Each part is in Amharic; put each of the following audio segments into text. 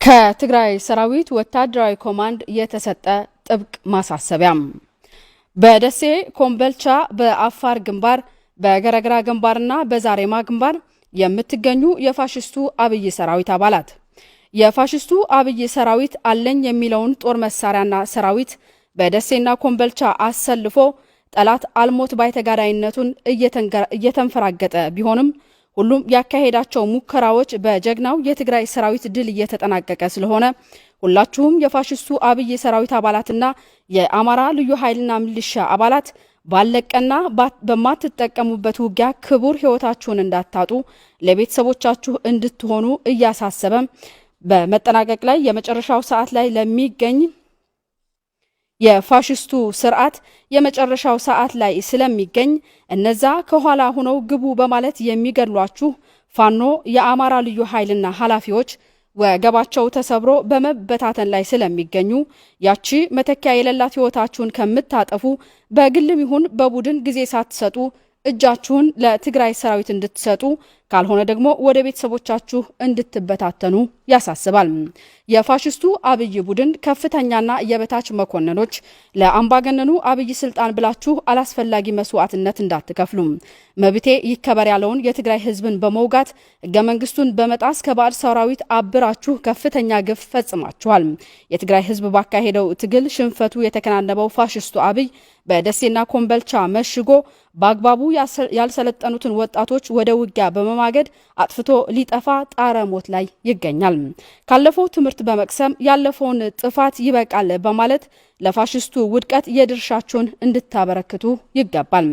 ከትግራይ ሰራዊት ወታደራዊ ኮማንድ የተሰጠ ጥብቅ ማሳሰቢያም በደሴ ኮምቦልቻ በአፋር ግንባር በገረግራ ግንባርና በዛሬማ ግንባር የምትገኙ የፋሽስቱ አብይ ሰራዊት አባላት የፋሽስቱ አብይ ሰራዊት አለኝ የሚለውን ጦር መሳሪያና ሰራዊት በደሴና ኮምቦልቻ አሰልፎ ጠላት አልሞት ባይተጋዳይነቱን እየተንፈራገጠ ቢሆንም ሁሉም ያካሄዳቸው ሙከራዎች በጀግናው የትግራይ ሰራዊት ድል እየተጠናቀቀ ስለሆነ ሁላችሁም የፋሽስቱ አብይ ሰራዊት አባላትና የአማራ ልዩ ኃይልና ሚሊሻ አባላት ባለቀና በማትጠቀሙበት ውጊያ ክቡር ህይወታችሁን እንዳታጡ ለቤተሰቦቻችሁ እንድትሆኑ እያሳሰበ በመጠናቀቅ ላይ የመጨረሻው ሰዓት ላይ ለሚገኝ የፋሽስቱ ስርዓት የመጨረሻው ሰዓት ላይ ስለሚገኝ እነዛ ከኋላ ሆነው ግቡ በማለት የሚገድሏችሁ ፋኖ የአማራ ልዩ ኃይልና ኃላፊዎች ወገባቸው ተሰብሮ በመበታተን ላይ ስለሚገኙ ያቺ መተኪያ የሌላት ህይወታችሁን ከምታጠፉ በግልም ይሁን በቡድን ጊዜ ሳትሰጡ እጃችሁን ለትግራይ ሰራዊት እንድትሰጡ ካልሆነ ደግሞ ወደ ቤተሰቦቻችሁ እንድትበታተኑ ያሳስባል። የፋሽስቱ አብይ ቡድን ከፍተኛና የበታች መኮንኖች ለአምባገነኑ አብይ ስልጣን ብላችሁ አላስፈላጊ መስዋዕትነት እንዳትከፍሉ መብቴ ይከበር ያለውን የትግራይ ህዝብን በመውጋት ህገ መንግስቱን በመጣስ ከባዕድ ሰራዊት አብራችሁ ከፍተኛ ግፍ ፈጽማችኋል። የትግራይ ህዝብ ባካሄደው ትግል ሽንፈቱ የተከናነበው ፋሽስቱ አብይ በደሴና ኮምቦልቻ መሽጎ በአግባቡ ያልሰለጠኑትን ወጣቶች ወደ ውጊያ በመማገድ አጥፍቶ ሊጠፋ ጣረ ሞት ላይ ይገኛል። ካለፈው ትምህርት በመቅሰም ያለፈውን ጥፋት ይበቃል በማለት ለፋሽስቱ ውድቀት የድርሻችሁን እንድታበረክቱ ይገባል።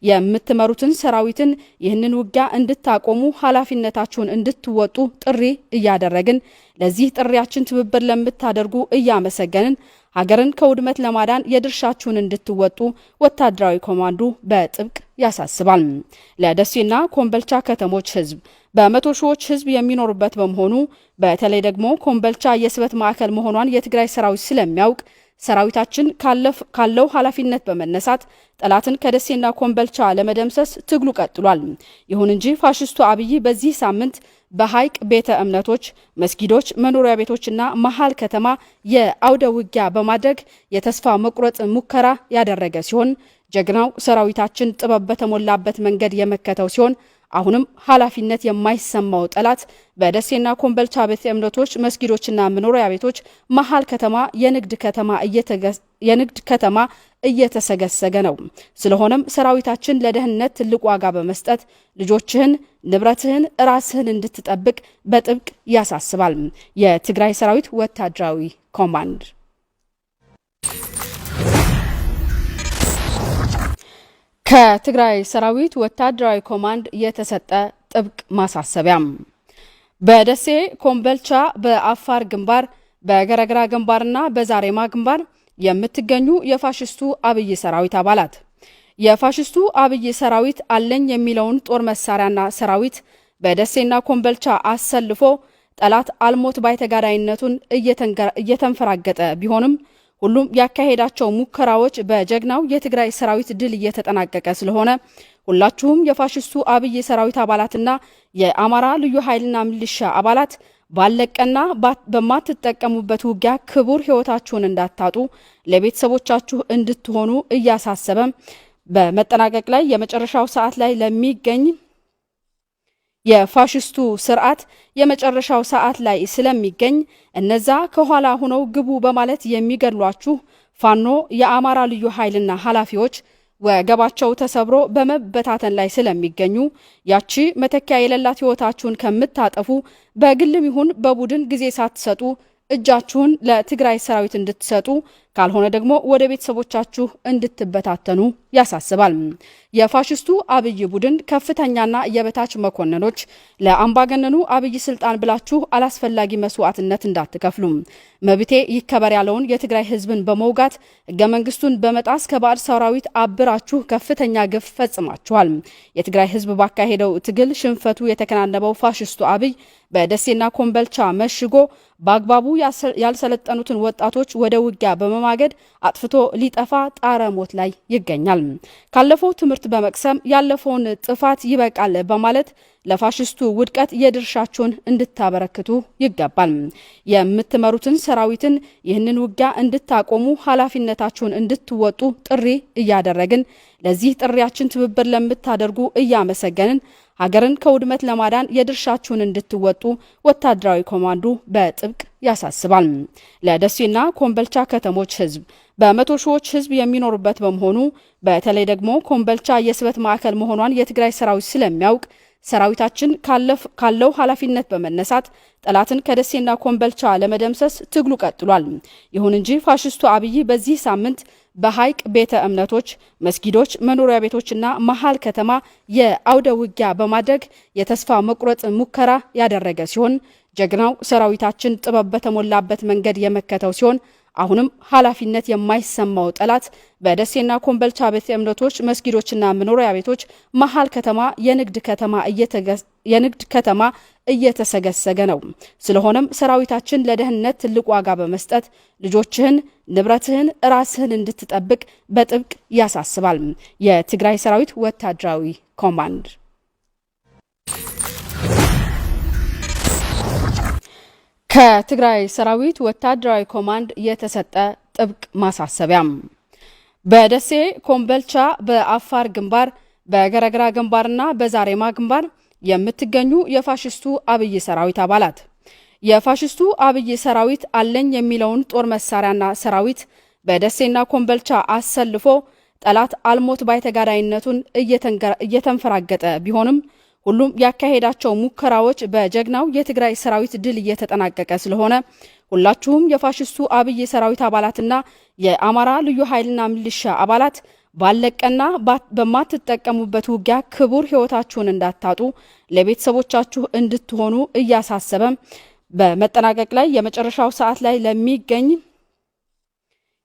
የምትመሩትን ሰራዊትን ይህንን ውጊያ እንድታቆሙ ኃላፊነታችሁን እንድትወጡ ጥሪ እያደረግን ለዚህ ጥሪያችን ትብብር ለምታደርጉ እያመሰገንን ሀገርን ከውድመት ለማዳን የድርሻችሁን እንድትወጡ ወታደራዊ ኮማንዱ በጥብቅ ያሳስባል። ለደሴና ኮምቦልቻ ከተሞች ህዝብ በመቶ ሺዎች ህዝብ የሚኖርበት በመሆኑ በተለይ ደግሞ ኮምቦልቻ የስበት ማዕከል መሆኗን የትግራይ ሰራዊት ስለሚያውቅ ሰራዊታችን ካለው ኃላፊነት በመነሳት ጠላትን ከደሴና ኮምቦልቻ ለመደምሰስ ትግሉ ቀጥሏል። ይሁን እንጂ ፋሽስቱ አብይ በዚህ ሳምንት በሐይቅ ቤተ እምነቶች፣ መስጊዶች፣ መኖሪያ ቤቶችና መሃል ከተማ የአውደ ውጊያ በማድረግ የተስፋ መቁረጥ ሙከራ ያደረገ ሲሆን ጀግናው ሰራዊታችን ጥበብ በተሞላበት መንገድ የመከተው ሲሆን አሁንም ኃላፊነት የማይሰማው ጠላት በደሴና ኮምቦልቻ ቤተ እምነቶች፣ መስጊዶችና መኖሪያ ቤቶች መሃል ከተማ የንግድ ከተማ እየተሰገሰገ ነው። ስለሆነም ሰራዊታችን ለደህንነት ትልቅ ዋጋ በመስጠት ልጆችህን፣ ንብረትህን፣ ራስህን እንድትጠብቅ በጥብቅ ያሳስባል። የትግራይ ሰራዊት ወታደራዊ ኮማንድ ከትግራይ ሰራዊት ወታደራዊ ኮማንድ የተሰጠ ጥብቅ ማሳሰቢያም በደሴ ኮምቦልቻ በአፋር ግንባር በገረግራ ግንባርና በዛሬማ ግንባር የምትገኙ የፋሽስቱ አብይ ሰራዊት አባላት የፋሽስቱ አብይ ሰራዊት አለኝ የሚለውን ጦር መሳሪያና ሰራዊት በደሴና ኮምቦልቻ አሰልፎ ጠላት አልሞት ባይተጋዳይነቱን እየተንፈራገጠ ቢሆንም ሁሉም ያካሄዳቸው ሙከራዎች በጀግናው የትግራይ ሰራዊት ድል እየተጠናቀቀ ስለሆነ ሁላችሁም የፋሽስቱ አብይ ሰራዊት አባላትና የአማራ ልዩ ኃይልና ሚሊሻ አባላት ባለቀና በማትጠቀሙበት ውጊያ ክቡር ህይወታችሁን እንዳታጡ ለቤተሰቦቻችሁ እንድትሆኑ እያሳሰበ በመጠናቀቅ ላይ የመጨረሻው ሰዓት ላይ ለሚገኝ የፋሽስቱ ስርዓት የመጨረሻው ሰዓት ላይ ስለሚገኝ እነዛ ከኋላ ሆነው ግቡ በማለት የሚገድሏችሁ ፋኖ የአማራ ልዩ ኃይልና ኃላፊዎች ወገባቸው ተሰብሮ በመበታተን ላይ ስለሚገኙ ያቺ መተኪያ የሌላት ህይወታችሁን ከምታጠፉ በግልም ይሁን በቡድን ጊዜ ሳትሰጡ እጃችሁን ለትግራይ ሰራዊት እንድትሰጡ ካልሆነ ደግሞ ወደ ቤተሰቦቻችሁ እንድትበታተኑ ያሳስባል። የፋሽስቱ አብይ ቡድን ከፍተኛና የበታች መኮንኖች ለአምባገነኑ አብይ ስልጣን ብላችሁ አላስፈላጊ መስዋዕትነት እንዳትከፍሉ መብቴ ይከበር ያለውን የትግራይ ህዝብን በመውጋት ህገ መንግስቱን በመጣስ ከባዕድ ሰራዊት አብራችሁ ከፍተኛ ግፍ ፈጽማችኋል። የትግራይ ህዝብ ባካሄደው ትግል ሽንፈቱ የተከናነበው ፋሽስቱ አብይ በደሴና ኮምቦልቻ መሽጎ በአግባቡ ያልሰለጠኑትን ወጣቶች ወደ ውጊያ በመማገድ አጥፍቶ ሊጠፋ ጣረ ሞት ላይ ይገኛል። ካለፈው ትምህርት በመቅሰም ያለፈውን ጥፋት ይበቃል በማለት ለፋሽስቱ ውድቀት የድርሻችሁን እንድታበረክቱ ይገባል። የምትመሩትን ሰራዊትን ይህንን ውጊያ እንድታቆሙ ኃላፊነታችሁን እንድትወጡ ጥሪ እያደረግን ለዚህ ጥሪያችን ትብብር ለምታደርጉ እያመሰገንን ሀገርን ከውድመት ለማዳን የድርሻችሁን እንድትወጡ ወታደራዊ ኮማንዱ በጥብቅ ያሳስባል። ለደሴና ኮምቦልቻ ከተሞች ህዝብ በመቶ ሺዎች ህዝብ የሚኖርበት በመሆኑ በተለይ ደግሞ ኮምቦልቻ የስበት ማዕከል መሆኗን የትግራይ ሰራዊት ስለሚያውቅ ሰራዊታችን ካለው ኃላፊነት በመነሳት ጠላትን ከደሴና ኮምቦልቻ ለመደምሰስ ትግሉ ቀጥሏል። ይሁን እንጂ ፋሽስቱ አብይ በዚህ ሳምንት በሐይቅ ቤተ እምነቶች፣ መስጊዶች፣ መኖሪያ ቤቶችና መሃል ከተማ የአውደ ውጊያ በማድረግ የተስፋ መቁረጥ ሙከራ ያደረገ ሲሆን ጀግናው ሰራዊታችን ጥበብ በተሞላበት መንገድ የመከተው ሲሆን አሁንም ኃላፊነት የማይሰማው ጠላት በደሴና ኮምቦልቻ ቤተ እምነቶች፣ መስጊዶችና መኖሪያ ቤቶች መሃል ከተማ የንግድ ከተማ እየተሰገሰገ ነው። ስለሆነም ሰራዊታችን ለደህንነት ትልቅ ዋጋ በመስጠት ልጆችህን፣ ንብረትህን፣ ራስህን እንድትጠብቅ በጥብቅ ያሳስባል። የትግራይ ሰራዊት ወታደራዊ ኮማንድ ከትግራይ ሰራዊት ወታደራዊ ኮማንድ የተሰጠ ጥብቅ ማሳሰቢያ። በደሴ ኮምቦልቻ፣ በአፋር ግንባር፣ በገረግራ ግንባርና በዛሬማ ግንባር የምትገኙ የፋሽስቱ አብይ ሰራዊት አባላት የፋሽስቱ አብይ ሰራዊት አለኝ የሚለውን ጦር መሳሪያና ሰራዊት በደሴና ኮምቦልቻ አሰልፎ ጠላት አልሞት ባይ ተጋዳይነቱን እየተንፈራገጠ ቢሆንም ሁሉም ያካሄዳቸው ሙከራዎች በጀግናው የትግራይ ሰራዊት ድል እየተጠናቀቀ ስለሆነ ሁላችሁም የፋሽስቱ አብይ ሰራዊት አባላትና የአማራ ልዩ ኃይልና ሚሊሻ አባላት ባለቀና በማትጠቀሙበት ውጊያ ክቡር ህይወታችሁን እንዳታጡ ለቤተሰቦቻችሁ እንድትሆኑ እያሳሰበ በመጠናቀቅ ላይ የመጨረሻው ሰዓት ላይ ለሚገኝ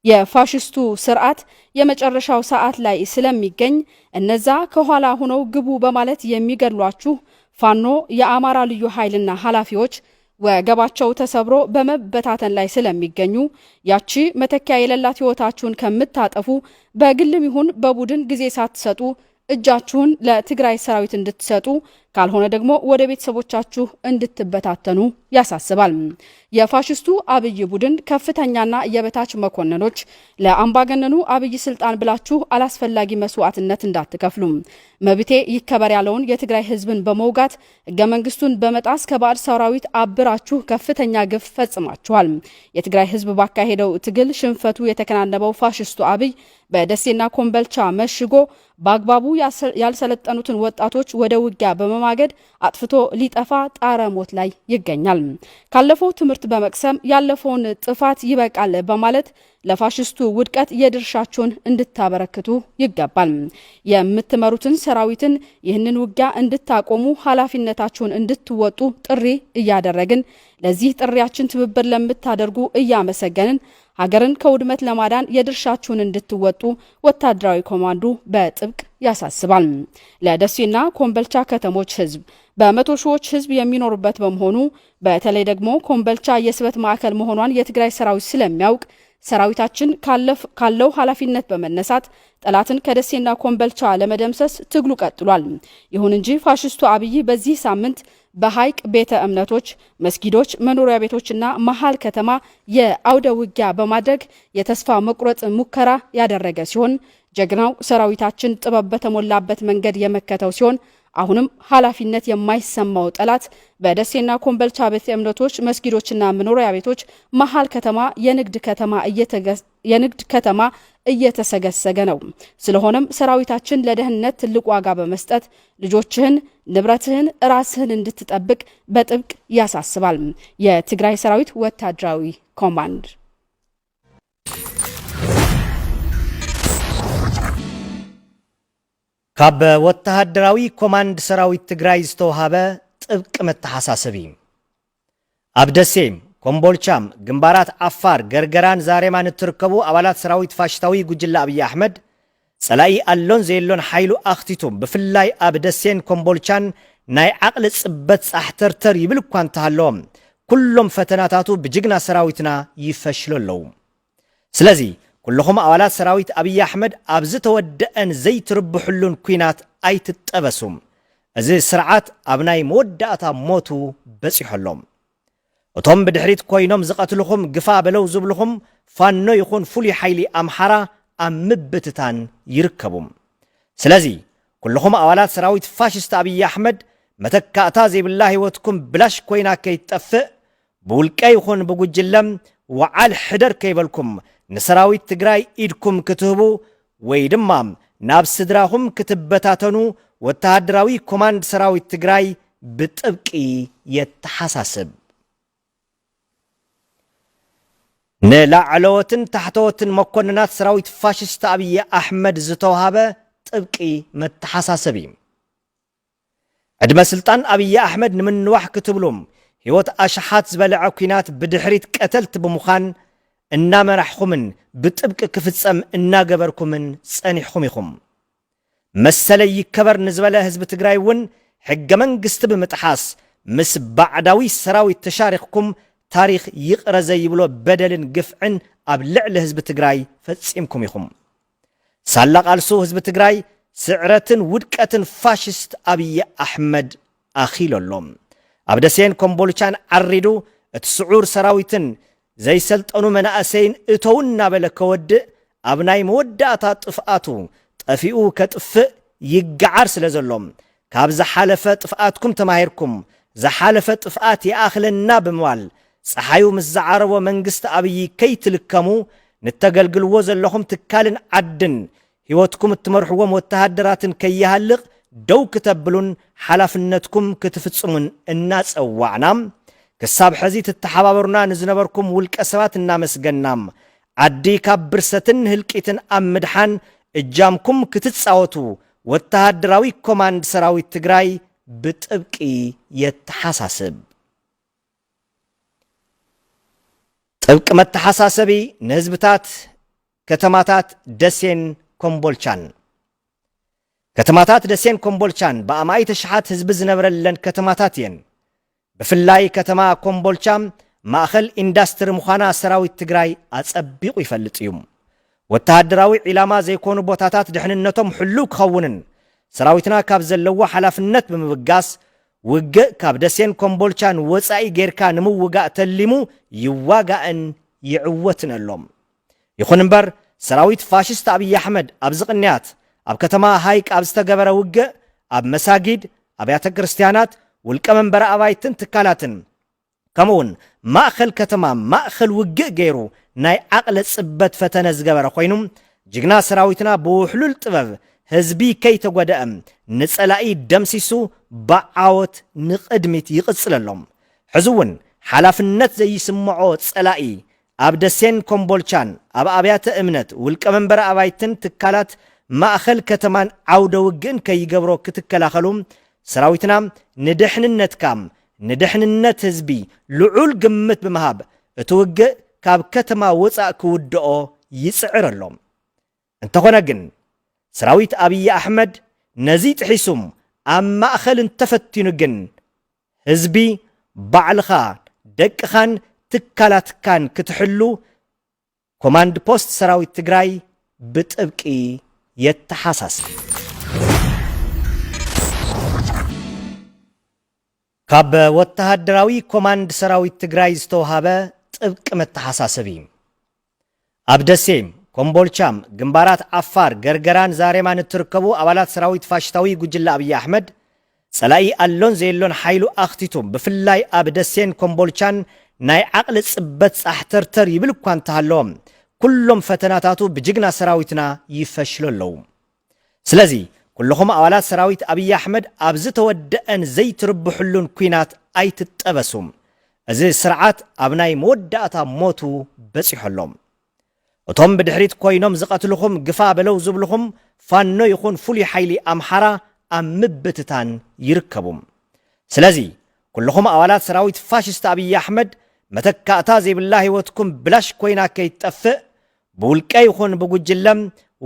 የፋሽስቱ ስርዓት የመጨረሻው ሰዓት ላይ ስለሚገኝ እነዛ ከኋላ ሆነው ግቡ በማለት የሚገድሏችሁ ፋኖ የአማራ ልዩ ኃይልና ኃላፊዎች ወገባቸው ተሰብሮ በመበታተን ላይ ስለሚገኙ ያቺ መተኪያ የሌላት ህይወታችሁን ከምታጠፉ በግልም ይሁን በቡድን ጊዜ ሳትሰጡ እጃችሁን ለትግራይ ሰራዊት እንድትሰጡ ካልሆነ ደግሞ ወደ ቤተሰቦቻችሁ እንድትበታተኑ ያሳስባል። የፋሽስቱ አብይ ቡድን ከፍተኛና የበታች መኮንኖች ለአምባገነኑ አብይ ስልጣን ብላችሁ አላስፈላጊ መስዋዕትነት እንዳትከፍሉ፣ መብቴ ይከበር ያለውን የትግራይ ህዝብን በመውጋት ህገ መንግስቱን በመጣስ ከባዕድ ሰራዊት አብራችሁ ከፍተኛ ግፍ ፈጽማችኋል። የትግራይ ህዝብ ባካሄደው ትግል ሽንፈቱ የተከናነበው ፋሽስቱ አብይ በደሴና ኮምቦልቻ መሽጎ በአግባቡ ያልሰለጠኑትን ወጣቶች ወደ ውጊያ በመማገድ አጥፍቶ ሊጠፋ ጣረ ሞት ላይ ይገኛል። ካለፈው ትምህርት በመቅሰም ያለፈውን ጥፋት ይበቃል በማለት ለፋሽስቱ ውድቀት የድርሻችሁን እንድታበረክቱ ይገባል። የምትመሩትን ሰራዊትን ይህንን ውጊያ እንድታቆሙ ኃላፊነታችሁን እንድትወጡ ጥሪ እያደረግን ለዚህ ጥሪያችን ትብብር ለምታደርጉ እያመሰገንን ሀገርን ከውድመት ለማዳን የድርሻችሁን እንድትወጡ ወታደራዊ ኮማንዱ በጥብቅ ያሳስባል። ለደሴና ኮምቦልቻ ከተሞች ህዝብ በመቶ ሺዎች ህዝብ የሚኖርበት በመሆኑ በተለይ ደግሞ ኮምቦልቻ የስበት ማዕከል መሆኗን የትግራይ ሰራዊት ስለሚያውቅ ሰራዊታችን ካለው ኃላፊነት በመነሳት ጠላትን ከደሴና ኮምቦልቻ ለመደምሰስ ትግሉ ቀጥሏል። ይሁን እንጂ ፋሽስቱ አብይ በዚህ ሳምንት በሐይቅ ቤተ እምነቶች፣ መስጊዶች፣ መኖሪያ ቤቶችና መሃል ከተማ የአውደ ውጊያ በማድረግ የተስፋ መቁረጥ ሙከራ ያደረገ ሲሆን ጀግናው ሰራዊታችን ጥበብ በተሞላበት መንገድ የመከተው ሲሆን አሁንም ኃላፊነት የማይሰማው ጠላት በደሴና ኮምቦልቻ ቤተ እምነቶች፣ መስጊዶችና መኖሪያ ቤቶች መሃል ከተማ የንግድ ከተማ እየተሰገሰገ ነው። ስለሆነም ሰራዊታችን ለደህንነት ትልቅ ዋጋ በመስጠት ልጆችህን፣ ንብረትህን፣ ራስህን እንድትጠብቅ በጥብቅ ያሳስባል። የትግራይ ሰራዊት ወታደራዊ ኮማንድ ካብ ወታደራዊ ኮማንድ ሰራዊት ትግራይ ዝተወሃበ ጥብቅ መተሓሳሰቢ ኣብ ደሴም ኮምቦልቻም ግንባራት አፋር ገርገራን ዛሬማን እትርከቡ አባላት ሰራዊት ፋሽታዊ ጉጅላ አብይ አሕመድ ጸላይ አሎን ዘየሎን ኃይሉ አኽቲቱም ብፍላይ ኣብ ደሴን ኮምቦልቻን ናይ ዓቅሊ ጽበት ጻሕተርተር ይብል እኳ እንተሃለዎም ኩሎም ፈተናታቱ ብጅግና ሰራዊትና ይፈሽለለው። ስለዚ ኩልኹም አባላት ሰራዊት አብይ አሕመድ ኣብዚ ተወደአን ዘይትርብሑሉን ኩናት ኣይትጠበሱም። እዚ ስርዓት ኣብ ናይ መወዳእታ ሞቱ በፂሖሎም እቶም ብድሕሪት ኮይኖም ዝቐትልኹም ግፋ በለው ዝብልኹም ፋኖ ይኹን ፍሉይ ሓይሊ ኣምሓራ ኣብ ምብትታን ይርከቡ ስለዚ ኩልኹም ኣባላት ሰራዊት ፋሽስት ኣብይ ኣሕመድ መተካእታ ዘይብላ ህይወትኩም ብላሽ ኮይና ከይትጠፍእ ብውልቀ ይኹን ብጉጅለም ወዓል ሕደር ከይበልኩም ንሰራዊት ትግራይ ኢድኩም ክትህቡ ወይ ድማ ናብ ስድራኹም ክትበታተኑ ወተሃደራዊ ኮማንድ ሰራዊት ትግራይ ብጥብቂ የተሓሳስብ ንላዕለወትን ታሕተወትን መኮንናት ሰራዊት ፋሽስት ኣብይ ኣሕመድ ዝተውሃበ ጥብቂ መተሓሳሰብ እዩ ዕድመ ስልጣን ኣብይ ኣሕመድ ንምንዋሕ ክትብሎም ህይወት ኣሽሓት ዝበልዐ ኩናት ብድሕሪት ቀተልቲ ብምዃን እናመራሕኹምን ብጥብቂ ክፍጸም እናገበርኩምን ጸኒሕኹም ኢኹም መሰለይ ይከበር ንዝበለ ህዝቢ ትግራይ እውን ሕገ መንግስቲ ብምጥሓስ ምስ ባዕዳዊ ሰራዊት ተሻሪኽኩም ታሪኽ ይቕረ ዘይብሎ በደልን ግፍዕን ኣብ ልዕሊ ህዝቢ ትግራይ ፈጺምኩም ኢኹም ሳላ ቃልሱ ህዝቢ ትግራይ ስዕረትን ውድቀትን ፋሽስት ኣብይ ኣሕመድ ኣኺሎሎም ኣብ ደሴን ኮምቦልቻን ዓሪዱ እቲ ስዑር ሰራዊትን ዘይሰልጠኑ መናእሰይን እተው እናበለ ከወድእ ኣብ ናይ መወዳእታ ጥፍኣቱ ጠፊኡ ከጥፍእ ይገዓር ስለ ዘሎም ካብ ዝሓለፈ ጥፍኣትኩም ተማሂርኩም ዝሓለፈ ጥፍኣት ይኣኽለና ብምባል ፀሓዩ ምስ ዝዓረቦ መንግስቲ ኣብይ ከይትልከሙ ንተገልግልዎ ዘለኹም ትካልን ዓድን ህይወትኩም እትመርሕዎም ወተሃደራትን ከይሃልቕ ደው ክትብሉን ሓላፍነትኩም ክትፍጽሙን እናጸዋዕና ክሳብ ሕዚ ትተሓባበሩና ንዝነበርኩም ውልቀ ሰባት እናመስገናም ዓዲ ካብ ብርሰትን ህልቂትን ኣብ ምድሓን እጃምኩም ክትጻወቱ ወተሃደራዊ ኮማንድ ሰራዊት ትግራይ ብጥብቂ የተሓሳስብ ጥብቂ መተሓሳሰቢ ንህዝብታት ከተማታት ደሴን ኮምቦልቻን ከተማታት ደሴን ኮምቦልቻን በኣማይ ተሽሓት ህዝቢ ዝነበረለን ከተማታት እየን ብፍላይ ከተማ ኮምቦልቻ ማእኸል ኢንዳስትሪ ምዃና ሰራዊት ትግራይ ኣጸቢቑ ይፈልጥ እዩ ወተሃደራዊ ዒላማ ዘይኮኑ ቦታታት ድሕንነቶም ሕሉው ክኸውንን ሰራዊትና ካብ ዘለዎ ሓላፍነት ብምብጋስ ውግእ ካብ ደሴን ኮምቦልቻን ወፃኢ ጌርካ ንምውጋእ ተሊሙ ይዋጋእን ይዕወትን ኣሎም ይኹን እምበር ሰራዊት ፋሽስት ኣብይ ኣሕመድ ኣብ ዝቕንያት ኣብ ከተማ ሃይቅ ኣብ ዝተገበረ ውግእ ኣብ መሳጊድ ኣብያተ ክርስቲያናት ውልቀ መንበረ ኣባይትን ትካላትን ከምኡውን ማእኸል ከተማ ማእኸል ውግእ ገይሩ ናይ ዓቕለ ጽበት ፈተነ ዝገበረ ኮይኑ ጅግና ሰራዊትና ብውሕሉል ጥበብ ህዝቢ ከይተጎደአ ንጸላኢ ደምሲሱ ብዓወት ንቕድሚት ይቕጽለሎም ሕዚ እውን ሓላፍነት ዘይስምዖ ጸላኢ ኣብ ደሴን ኮምቦልቻን ኣብ ኣብያተ እምነት ውልቀ መንበረ ኣባይትን ትካላት ማእኸል ከተማን ዓውደ ውግእን ከይገብሮ ክትከላኸሉ ሰራዊትና ንድሕንነትካም ንድሕንነት ህዝቢ ልዑል ግምት ብምሃብ እቲ ውግእ ካብ ከተማ ወፃእ ክውድኦ ይጽዕር ኣሎም እንተኾነ ግን ሰራዊት ኣብይ ኣሕመድ ነዚ ጥሒሱም ኣብ ማእኸል እንተፈቲኑ ግን ህዝቢ ባዕልኻ ደቅኻን ትካላትካን ክትሕሉ ኮማንድ ፖስት ሰራዊት ትግራይ ብጥብቂ የተሓሳስብ ካብ ወተሃደራዊ ኮማንድ ሰራዊት ትግራይ ዝተውሃበ ጥብቂ መተሓሳሰብ እዩ ኣብ ደሴም ኮምቦልቻም ግንባራት ዓፋር ገርገራን ዛሬማን እትርከቡ ኣባላት ሰራዊት ፋሽስታዊ ጉጅለ ኣብይ ኣሕመድ ጸላኢ ኣሎን ዘየሎን ሓይሉ ኣኽቲቱም ብፍላይ ኣብ ደሴን ኮምቦልቻን ናይ ዓቕሊ ጽበት ጻሕተርተር ይብል እኳ እንተሃለዎም ኩሎም ፈተናታቱ ብጅግና ሰራዊትና ይፈሽሉ ኣለዉ ስለዚ ኩልኹም ኣባላት ሰራዊት ኣብይ ኣሕመድ ኣብ ዝተወድአን ዘይትርብሕሉን ኩናት ኣይትጠበሱም እዚ ስርዓት ኣብ ናይ መወዳእታ ሞቱ በፂሖሎም እቶም ብድሕሪት ኮይኖም ዝቐትልኹም ግፋ በለው ዝብልኹም ፋኖ ይኹን ፍሉይ ሓይሊ ኣምሓራ ኣብ ምብትታን ይርከቡ ስለዚ ኩልኹም ኣባላት ሰራዊት ፋሽስት ኣብይ ኣሕመድ መተካእታ ዘይብላ ህይወትኩም ብላሽ ኮይና ከይትጠፍእ ብውልቀ ይኹን ብጉጅለም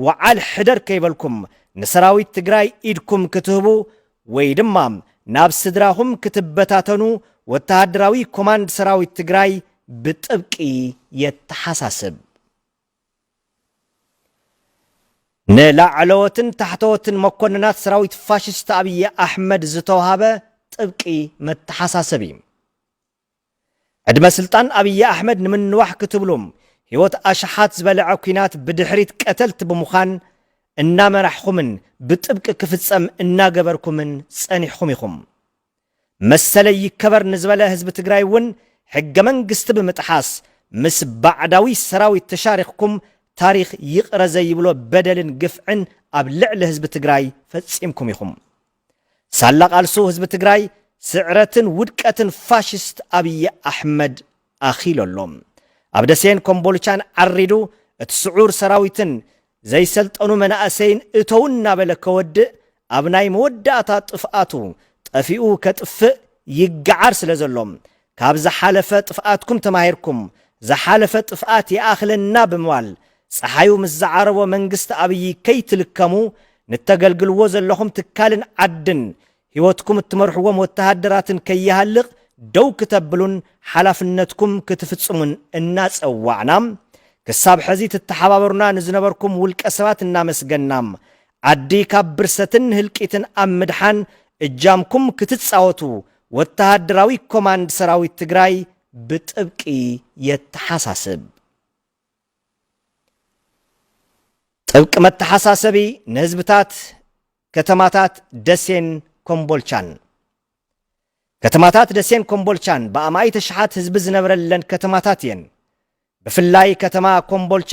ወዓል ሕደር ከይበልኩም ንሰራዊት ትግራይ ኢድኩም ክትህቡ ወይ ድማ ናብ ስድራኹም ክትበታተኑ ወተሃደራዊ ኮማንድ ሰራዊት ትግራይ ብጥብቂ የተሓሳስብ ንላዕለዎትን ታሕተዎትን መኮንናት ሰራዊት ፋሽስት አብይ አሕመድ ዝተውሃበ ጥብቂ መተሓሳሰቢ ዕድመ ስልጣን አብይ አሕመድ ንምንዋሕ ክትብሎም ህይወት አሽሓት ዝበልዐ ኩናት ብድሕሪት ቀተልቲ ብምዃን እናመራሕኹምን ብጥብቂ ክፍጸም እናገበርኩምን ጸኒሕኹም ኢኹም መሰለይ ይከበር ንዝበለ ህዝቢ ትግራይ እውን ሕገ መንግስቲ ብምጥሓስ ምስ ባዕዳዊ ሰራዊት ተሻሪኽኩም ታሪኽ ይቕረ ዘይብሎ በደልን ግፍዕን ኣብ ልዕሊ ህዝቢ ትግራይ ፈጺምኩም ኢኹም ሳላ ቃልሱ ህዝቢ ትግራይ ስዕረትን ውድቀትን ፋሽስት አብይ አሕመድ ኣኺለሎም ኣብ ደሴን ኮምቦልቻን ዓሪዱ እቲ ስዑር ሰራዊትን ዘይሰልጠኑ መናእሰይን እተውን እናበለ ከወድእ ኣብ ናይ መወዳእታ ጥፍኣቱ ጠፊኡ ከጥፍእ ይገዓር ስለ ዘሎም ካብ ዝሓለፈ ጥፍኣትኩም ተማሂርኩም ዝሓለፈ ጥፍኣት ይኣኽለና ብምባል ፀሓዩ ምስ ዝዓረቦ መንግስቲ አብይ ከይትልከሙ ንተገልግልዎ ዘለኹም ትካልን ዓድን ህይወትኩም እትመርሕዎም ወተሃደራትን ከይሃልቕ ደው ክተብሉን ሓላፍነትኩም ክትፍጽሙን እናጸዋዕናም ክሳብ ሕዚ ትተሓባበሩና ንዝነበርኩም ውልቀ ሰባት እናመስገናም ዓዲ ካብ ብርሰትን ህልቂትን ኣብ ምድሓን እጃምኩም ክትጻወቱ ወተሃደራዊ ኮማንድ ሰራዊት ትግራይ ብጥብቂ የተሓሳስብ ጥብቂ መተሓሳሰቢ ንህዝብታት ከተማታት ደሴን ኮምቦልቻን ከተማታት ደሴን ኮምቦልቻን በአማይ ተሽሓት ህዝቢ ዝነበረለን ከተማታት እየን ብፍላይ ከተማ ኮምቦልቻ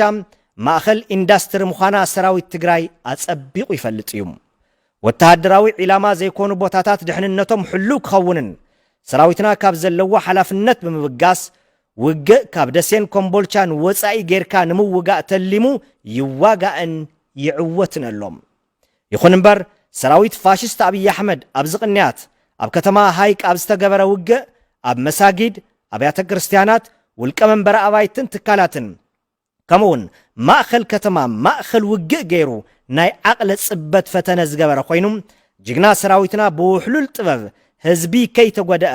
ማእኸል ኢንዳስትሪ ምዃና ሰራዊት ትግራይ ኣጸቢቑ ይፈልጥ እዩ ወተሃደራዊ ዒላማ ዘይኮኑ ቦታታት ድሕንነቶም ሕልው ክኸውንን ሰራዊትና ካብ ዘለዎ ሓላፍነት ብምብጋስ ውግእ ካብ ደሴን ኮምቦልቻን ወፃኢ ጌርካ ንምውጋእ ተሊሙ ይዋጋእን ይዕወትን ኣሎም ይኹን እምበር ሰራዊት ፋሽስት አብይ አሕመድ ኣብ ዝቕንያት ኣብ ከተማ ሃይቅ ኣብ ዝተገበረ ውግእ ኣብ መሳጊድ ኣብያተ ክርስቲያናት ውልቀ መንበረ ኣባይትን ትካላትን ከምኡውን ማእኸል ከተማ ማእኸል ውግእ ገይሩ ናይ ዓቕለ ጽበት ፈተነ ዝገበረ ኮይኑ ጅግና ሰራዊትና ብውሕሉል ጥበብ ህዝቢ ከይተጎደአ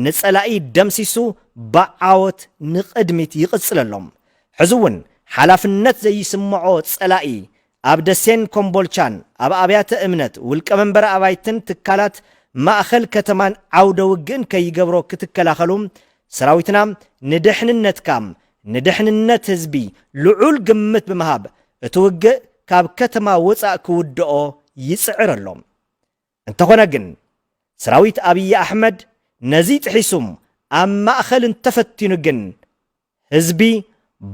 ንጸላኢ ደምሲሱ ብዓወት ንቕድሚት ይቕጽለሎም ሕዚ እውን ሓላፍነት ዘይስምዖ ጸላኢ ኣብ ደሴን ኮምቦልቻን ኣብ ኣብያተ እምነት ውልቀ መንበረ ኣባይትን ትካላት ማእኸል ከተማን ዓውደ ውግእን ከይገብሮ ክትከላኸሉ ሰራዊትና ንድሕንነትካም ንድሕንነት ህዝቢ ልዑል ግምት ብምሃብ እቲ ውግእ ካብ ከተማ ወፃእ ክውድኦ ይጽዕር ኣሎም እንተኾነ ግን ሰራዊት አብይ አሕመድ ነዚ ጥሒሱም ኣብ ማእኸል እንተፈቲኑ ግን ህዝቢ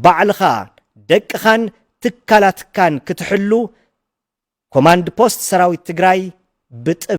ባዕልኻ ደቅኻን ትካላትካን ክትሕሉ ኮማንድ ፖስት ሰራዊት ትግራይ ብጥብ